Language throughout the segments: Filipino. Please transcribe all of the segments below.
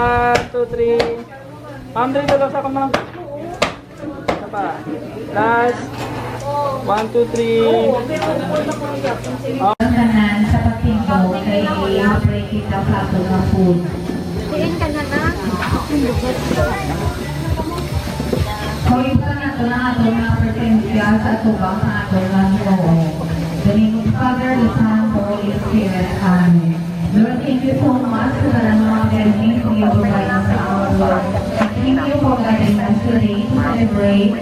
1, 2, 3. Ma'am, dito lang sa kamang. Isa pa. Last. 1, 2, 3. Kanan sa pagtinto kay operate kita sa ato ng food. Diin ka na na. So, ito na ito na ato ng presensya sa tubang sa ato ng Lord. The name of the Father, the Son, the Holy Spirit. Amen. Lord, thank you so much for the mga blessings you provide us sa our Lord. And thank you for guiding us today to celebrate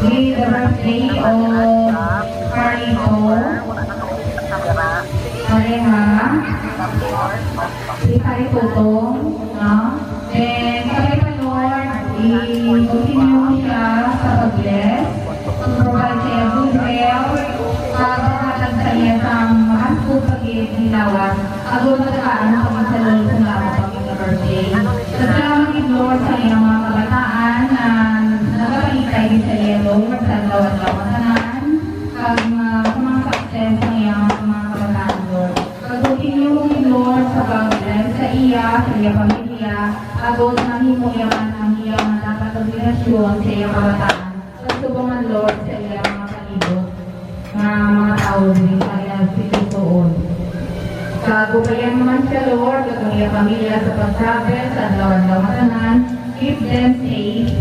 the birthday of Carito Pareha, si Carito, no? And kami pa Lord, i-continue siya sa pag-bless, pag-provide siya good health, pag-hatag sa iya sa mahal po pag-ginawas, agad magkaan kami sa Lord kung lang pag birthday. Salamat Lord sa iyong mga kabataan na nagpapalitay din sa iya Lord sa lawan-lawan tanan, kag mga success ng iyong mga kabataan Lord. Pag-continue Lord sa pag-bless sa iya, sa iya pamilya, agad mahimo yaman ang iyong dapat obligasyon sa iyong kabataan. Pagsubangan Lord sa iyong mga palibot na mga tao din sa iyong situoon. Kagubayan naman siya Lord at ang iyong pamilya sa pag-travel sa lawan-lawan tanan. Keep them safe.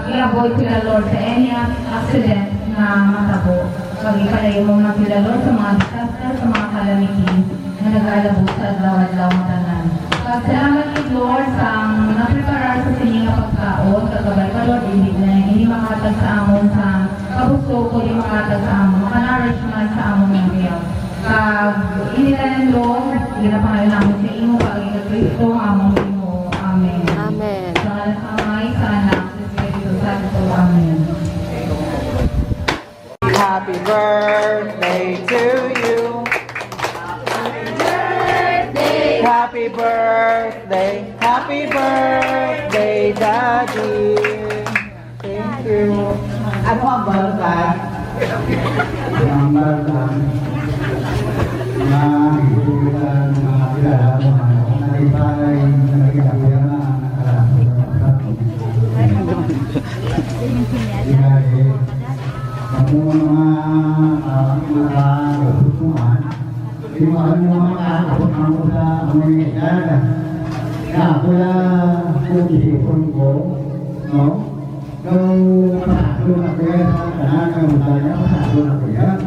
I-avoid sila Lord sa any accident na matabo. Pag-ipalayo mo na sila Lord sa mga disaster, sa mga calamity na nag-alabot sa lawan-lawan tanan. Salamat Lord sa napreparar sa sininga pagkaon, kagabay ka Lord, hindi makatag sa amon sa kabusto ko, hindi makatag sa amon, makanarish man sa amon ng Diyan. Inilanan Lord, ginapangalan namin sa imo, pag-ikat Kristo, amon imo. Amen. Amen. Sa alas kamay, sana, sa Espiritu Santo. Amen. Happy birthday to you. Happy birthday, Daddy. Thank you. Ano ang birthday? Ang birthday na hihulutan mga kilala mga nalipay na nagkakaya na dahil mga kaputuhan di mga kakaputang ko sa komunidad na ako lang kung ko no? Nung pasado na ko yan sa tanan ng mutanya, pasado na ko yan.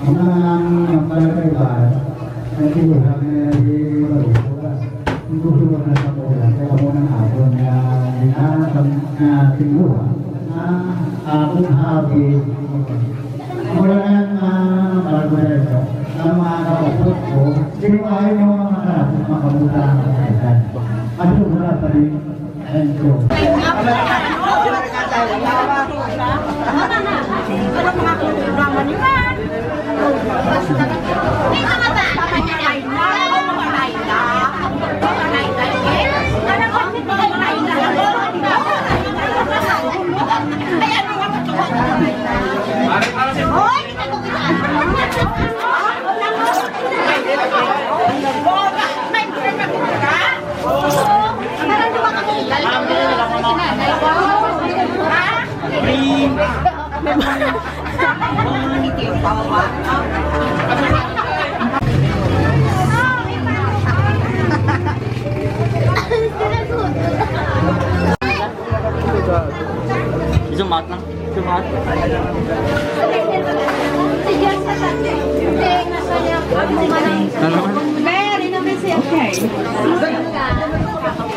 Ang mga nagpalagay nagsiguro sa mga nagiging hindi ko na sa kulang. Kaya mo ng hapon na dinasam na siguro na akong habi. Mula na yung balagay ko na mga kapapot ko, sinuwain mo mga karapot makamuta ang kaitan. At wala pa rin. Thank you. Zoom out lang. Zoom out. Ano naman? Okay.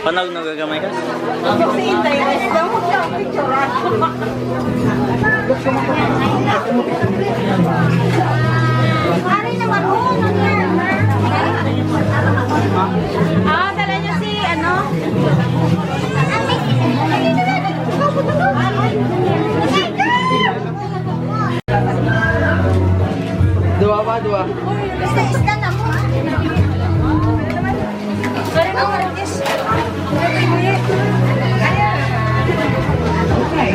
Panag nagagamay ka? Dala niyo si ano? Dua pa, dua. Isda na mo. Sorry na, Marquez. Okay.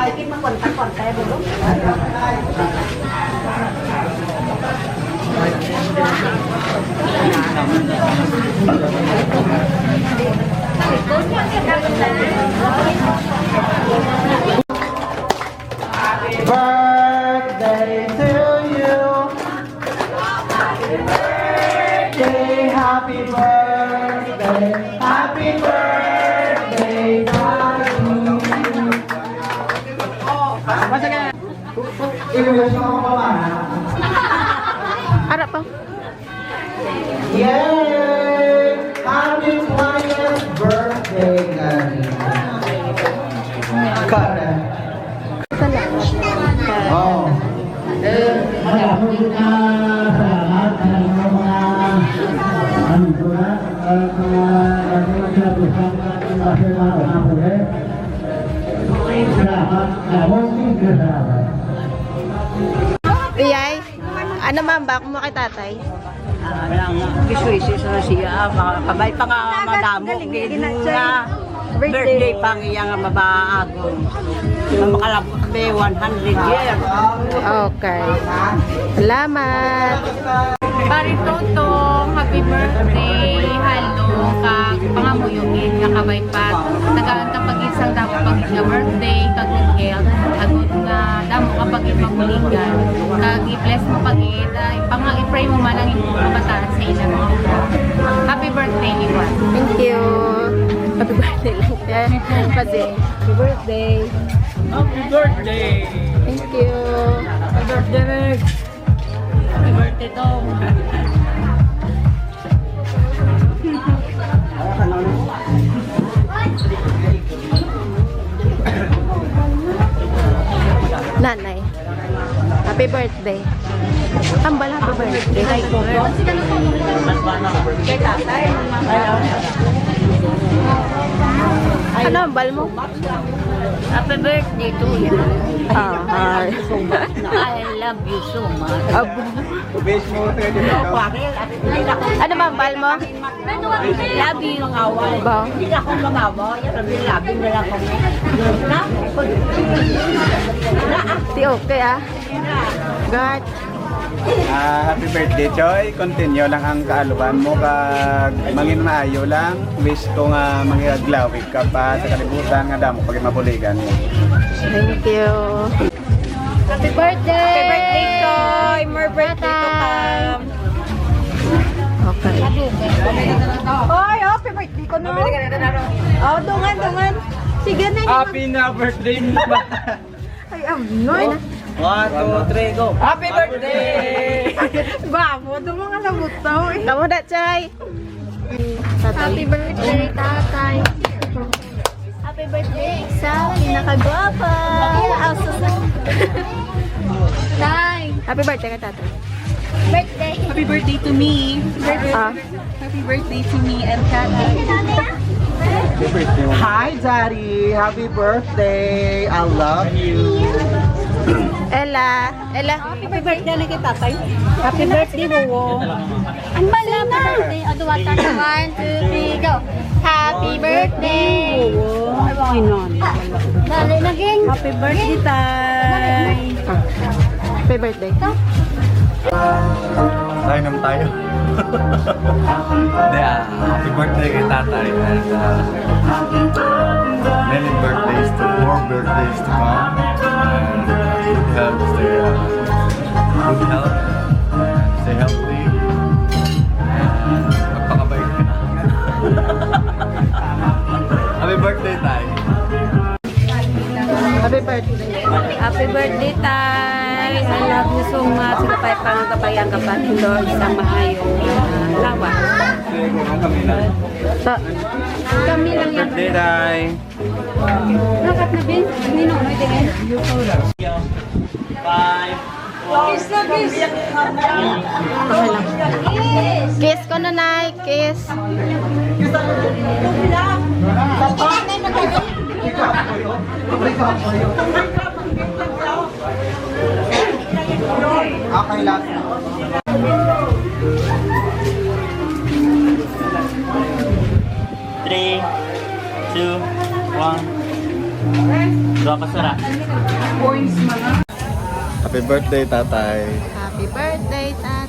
Ay, magkontak-kontak ya, bro. Birthday to you. Happy birthday, happy birthday, darling. Iwish mo ako ba? Harap pa. Yay! Happy 20th birthday, darling. Kada. Oh. Maraming salamat sa mga ano ko na, Iyay, ano man ba kung kay tatay? Kiswisi sa siya, makakabay pa nga madamo, nga birthday pang iya nga mabaagong. Makalabot be 100 years. Okay. Salamat. Pari Totong, happy birthday, halo, kag pangamuyongin nga kabay pa. Tagaan ka pag-isang damo pag-isang birthday, kag health, agod nga damo ka pag-isang maguligan. Kag i-bless mo pag-it, i-pray mo man ang imong kabataan sa ilang mga ulo. Happy birthday, Iwan. Thank you. Happy birthday lang. Kasi, happy birthday. Happy birthday! Thank you. Happy birthday! Happy birthday Tong. Nanay. Happy birthday. Tambal, happy birthday. Ano ang bal mo? Happy birthday to you. Ah, I love you so much. ano ba ang bal mo? Love you ng awal. Ba? Hindi ka akong mangawa, yung love you na lang kami. Di okay ah. God. Happy birthday, Choy. Continue lang ang kaaluban mo. Kag mangin maayo lang. Wish ko nga mangiaglawig ka pa sa kalibutan nga damo pag mabuligan mo. Thank you. Happy birthday! Happy birthday, Toy! More birthday to come! Okay. Hoy, happy birthday ko no! Oh, dungan! Sige na, Happy na birthday mo ba? Ay, no! 1, 2, 3, go! Happy birthday! Babo, dumang alabot daw eh. Kamu na, Chay. Happy birthday, tatay! Happy birthday sa pinakagwapa! Tay! Happy birthday ka, tatay. Birthday! Happy birthday to me. Ah. Happy birthday to me and Tatay. Hi, Daddy. Happy birthday. I love you. Ella. Happy birthday na kay tatay. Happy birthday, Wowo. Ang bala na! Ado wata. 1, 2, 3, go! Happy birthday! Ay, non. Dali na, gang! Happy birthday, Tay. Happy birthday. Tayo naman tayo. Happy birthday kay tatay. And many birthdays to more birthdays to come. And good health, stay healthy. And magpakabait ka na. Happy birthday, Tay. Happy birthday. Happy birthday, Tay! I love you so much. Kapay pangkabayang kapatid doon isang maayong lawa. So, Kami lang yan. Birthday, Tay. Nakat na, Bin? Ninong, no? Tingin. 5, Kiss na, kiss! okay lang. Kiss ko na, Nay. Kiss. Okay, last. 3, 2, 1. Dua ka sara. Happy birthday, tatay. Happy birthday, Tay.